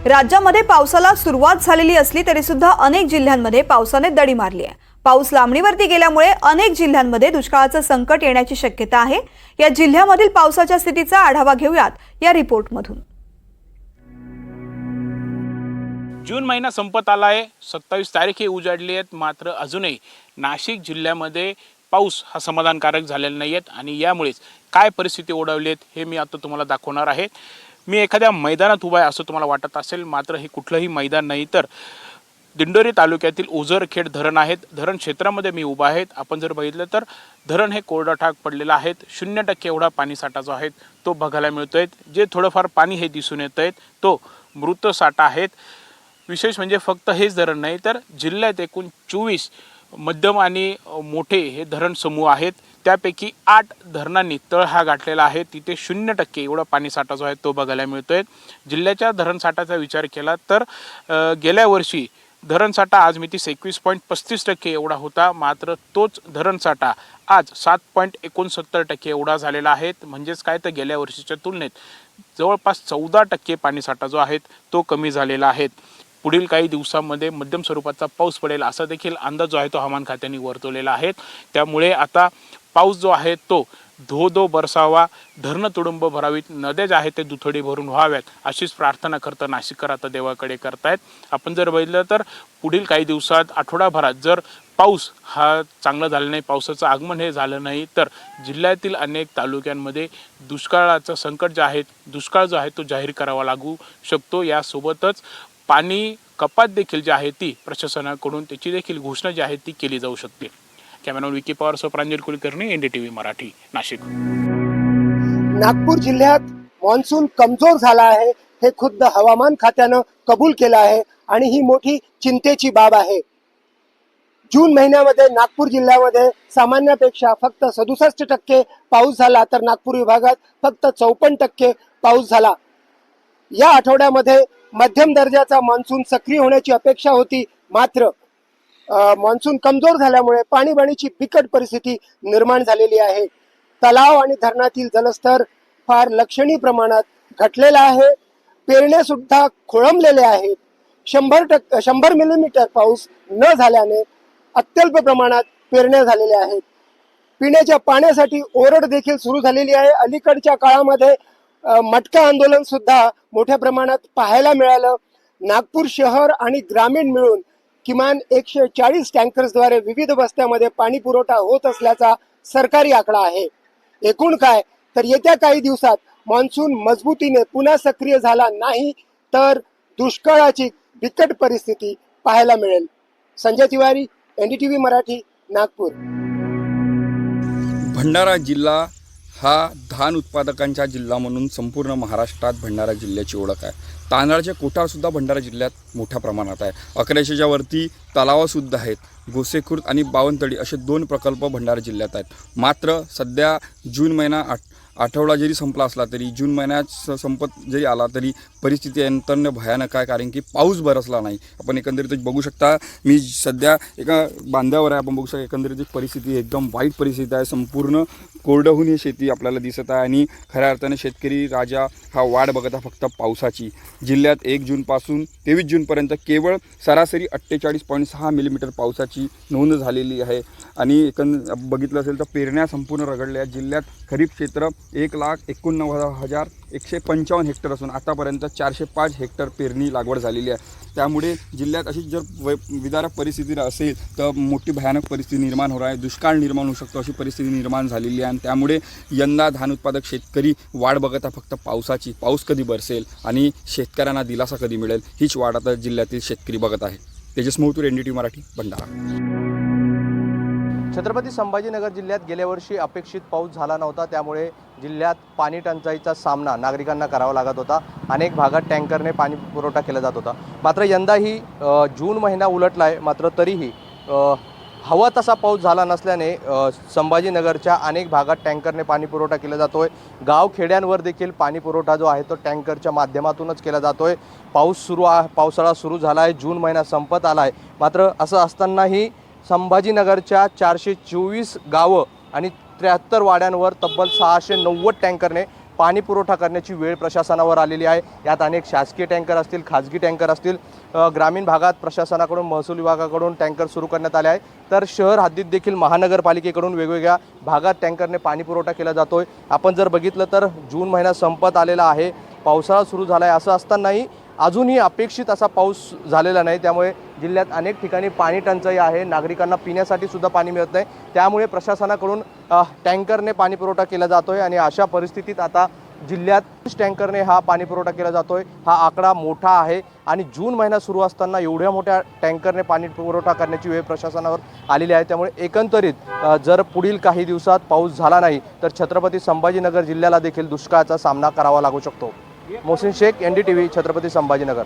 राज्यामध्ये पावसाला सुरुवात झालेली असली तरी सुद्धा अनेक जिल्ह्यांमध्ये पावसाने दडी मारली आहे। पाऊस लांबणीवरती गेल्यामुळे अनेक जिल्ह्यांमध्ये दुष्काळाचं संकट येण्याची शक्यता आहे। या जिल्ह्यामधील पावसाच्या स्थितीचा आढावा घेऊयात या रिपोर्टमधून। जून महिना संपत आलाय, 27 तारीख उजाडली आहेत, मात्र अजूनही नाशिक जिल्ह्यामध्ये पाऊस हा समाधानकारक झालेला नाहीयेत आणि यामुळेच काय परिस्थिती ओढवली आहेत हे मी आता तुम्हाला दाखवणार आहे। मी एखाद्या मैदानात उभा आहे असं तुम्हाला वाटत असेल, मात्र हे कुठलंही मैदान नाही तर दिंडोरी तालुक्यातील ओझरखेड धरण आहेत। धरण क्षेत्रामध्ये मी उभा आहे। आपण जर बघितलं तर धरण हे कोरडा पडलेलं आहे। 0% एवढा पाणी साठा जो आहे तो बघायला मिळतोय। जे थोडंफार पाणी हे दिसून येत आहे तो मृत साठा आहे। विशेष म्हणजे फक्त हेच धरण नाही तर जिल्ह्यात एकूण 24 मध्यम आणि मोठे हे धरण समूह आहेत। त्यापैकी 8 धरणांनी तळ हा गाठलेला आहे। तिथे 0% एवढा पाणी साठा जो आहे तो बघायला मिळतोय। जिल्ह्याच्या धरण साठाचा विचार केला तर गेल्या वर्षी धरण साठा आज मितीस 21.35% एवढा होता, मात्र तोच धरण साठा आज 7.69% एवढा झालेला आहे। म्हणजेच काय तर गेल्या वर्षीच्या तुलनेत जवळपास 14% पाणी साठा जो आहे तो कमी झालेला आहे। पुढील काही दिवसांमध्ये मध्यम स्वरूपाचा पाऊस पडेल असा देखील अंदाज जो आहे तो हवामान खात्याने वर्तवलेला आहे। त्यामुळे आता पाऊस जो आहे तो धो बरसावा, धरणं तुडुंब भरावीत, नद्या ज्या आहेत ते दुथडी भरून व्हाव्यात अशीच प्रार्थना करता नाशिककर आता देवाकडे करतायत। आपण जर बघितलं तर पुढील काही दिवसात आठवडाभरात जर पाऊस हा चांगला झाला नाही, पावसाचं आगमन हे झालं नाही तर जिल्ह्यातील अनेक तालुक्यांमध्ये दुष्काळाचं संकट जे आहे, दुष्काळ जो आहे तो जाहीर करावा लागू शकतो। यासोबतच पाणी कपात देखील जी आहे ती प्रशासनाकडून त्याची देखील घोषणा जी आहे ती केली जाऊ शकते। कॅमेरामॅन विकी पवार सह प्रांजल कुलकर्णी, NDTV मराठी, नाशिक। नागपूर जिल्ह्यात मान्सून कमजोर झाला आहे हे खुद्द हवामान खात्यानं कबूल केलं आहे आणि ही मोठी चिंतेची बाब आहे। जून महिन्यामध्ये नागपूर जिल्ह्यामध्ये सामान्यापेक्षा फक्त 67% पाऊस झाला तर नागपूर विभागात फक्त 54% पाऊस झाला। या आठवड्यामध्ये मध्यम दर्जाचा मान्सून सक्रिय होण्याची अपेक्षा होती, मात्र मान्सून कमजोर झाल्यामुळे पाणीबाणीची बिकट परिस्थिती निर्माण झालेली आहे। तलाव आणि धरणातील जलस्तर फार लक्षणीय प्रमाणात घटलेला आहे। पेरण्या सुद्धा खोळंबलेले आहेत। 100 मिलीमीटर पाऊस न झाल्याने अत्यल्प प्रमाणात पेरण्या झालेल्या आहेत। पिण्याच्या पाण्यासाठी ओरड देखील सुरू झालेली आहे। अलीकडच्या काळामध्ये मटका आंदोलन सुद्धा मोठ्या प्रमाणात पाहायला मिळालं। नागपूर शहर आणि ग्रामीण मिळून किमान 140 टँकर्सद्वारे विविध वस्त्यामध्ये पाणी पुरवठा होत असल्याचा सरकारी आकडा आहे। एकूण काय तर येत्या काही दिवसात मान्सून मजबूतीने पुन्हा सक्रिय झाला नाही तर दुष्काळाची बिकट परिस्थिती पाहायला मिळेल। संजय तिवारी, NDTV मराठी, नागपूर। भंडारा जिल्हा हा धान उत्पादकांचा जिल्हा म्हणून संपूर्ण महाराष्ट्रात भंडारा जिल्ह्याची ओळख आहे। तांदळाचे कोठारसुद्धा भंडारा जिल्ह्यात मोठ्या प्रमाणात आहे। 1100च्या वरती तलावसुद्धा आहेत। गोसेखुर्द आणि बावनथडी असे 2 प्रकल्प भंडारा जिल्ह्यात आहेत। मात्र सध्या जून महिना आठवडा जरी संपला असला तरी, जून महिन्यात संपत जरी आला तरी परिस्थिती अत्यंत भयानक आहे, कारण की पाऊस बरसला नाही। आपण एकंदरीत बघू शकता, मी सध्या एका बांध्यावर आहे, आपण बघू शकता एकंदरीत परिस्थिती एकदम वाईट परिस्थिती आहे। संपूर्ण कोरडहून ही शेती आपल्याला दिसत आहे आणि खऱ्या अर्थाने शेतकरी राजा हा वाट बघत आहे फक्त पावसाची। जिल्ह्यात 1 जूनपासून 23 जूनपर्यंत केवळ सरासरी 48.6 मिलीमीटर पावसाची नोंद झालेली आहे आणि बघितलं असेल तर पेरण्या संपूर्ण रगडल्या। जिल्ह्यात खरीप क्षेत्र 1,89,155 हेक्टर असून आतापर्यंत 405 हेक्टर पेरणी लागवड झालेली आहे। त्यामुळे जिल्ह्यात अशी जर विदारक परिस्थिती असेल तर मोठी भयानक परिस्थिती निर्माण होणार आहे। दुष्काळ निर्माण होऊ शकतो अशी परिस्थिती निर्माण झालेली आहे आणि त्यामुळे यंदा धान उत्पादक शेतकरी वाट बघत आहे फक्त पावसाची। पाऊस कधी बरसेल आणि शेतकऱ्यांना दिलासा कधी मिळेल हीच वाट आता जिल्ह्यातील शेतकरी बघत आहे। तेजस मोहतूर, NDTV मराठी, भंडारा। छत्रपती संभाजीनगर जिल्ह्यात गेल्या वर्षी अपेक्षित पाऊस झाला नव्हता, त्यामुळे जिल्ह्यात पाणी टंचाईचा सामना नागरिकांना करावा लागत होता। अनेक भागात टँकरने पाणी पुरवठा केला जात होता। मात्र यंदाही जून महिना उलटला आहे, मात्र तरीही हवा तसा पाऊस झाला नसल्याने संभाजीनगरच्या अनेक भागात टँकरने पाणी पुरवठा केला जातोय। गावखेड्यांवर देखील पाणी पुरवठा जो आहे तो टँकरच्या माध्यमातूनच केला जातोय। पावसाळा सुरू झाला आहे, जून महिना संपत आला आहे, मात्र असं असतानाही संभाजीनगरच्या 424 गावं आणि 73 वाड्यांवर तब्बल 690 टँकरने पाणी पुरवठा करण्याची वेळ प्रशासनावर आलेली आहे। यात अनेक शासकीय टँकर असतील, खाजगी टँकर असतील, ग्रामीण भागात प्रशासनाकडून महसूल विभागाकडून टँकर सुरू करण्यात आले आहे, तर शहर हद्दीत देखील महानगरपालिकेकडून वेगवेगळ्या भागात टँकरने पाणी पुरवठा केला जातोय। आपण जर बघितलं तर जून महिना संपत आलेला आहे, पावसाळा सुरू झाला आहे, असं असतानाही अजूनही अपेक्षित असा पाऊस झालेला नाही। त्यामुळे जिल्ह्यात अनेक ठिकाणी पाणी टंचाई आहे, नागरिकांना पिण्यासाठी सुद्धा पाणी मिळत नाही। त्यामुळे प्रशासनाकडून टँकरने पाणी पुरवठा केला जातोय आणि अशा परिस्थितीत आता जिल्ह्यात टँकरने हा पाणी पुरवठा केला जातोय। हा आकडा मोठा आहे आणि जून महिना सुरू असताना एवढ्या मोठ्या टँकरने पाणी पुरवठा करण्याची वेळ प्रशासनावर आलेली आहे। त्यामुळे एकंदरीत जर पुढील काही दिवसात पाऊस झाला नाही तर छत्रपती संभाजीनगर जिल्ह्याला देखील दुष्काळाचा सामना करावा लागू शकतो। मोहसिन शेख, NDTV, छत्रपती संभाजीनगर।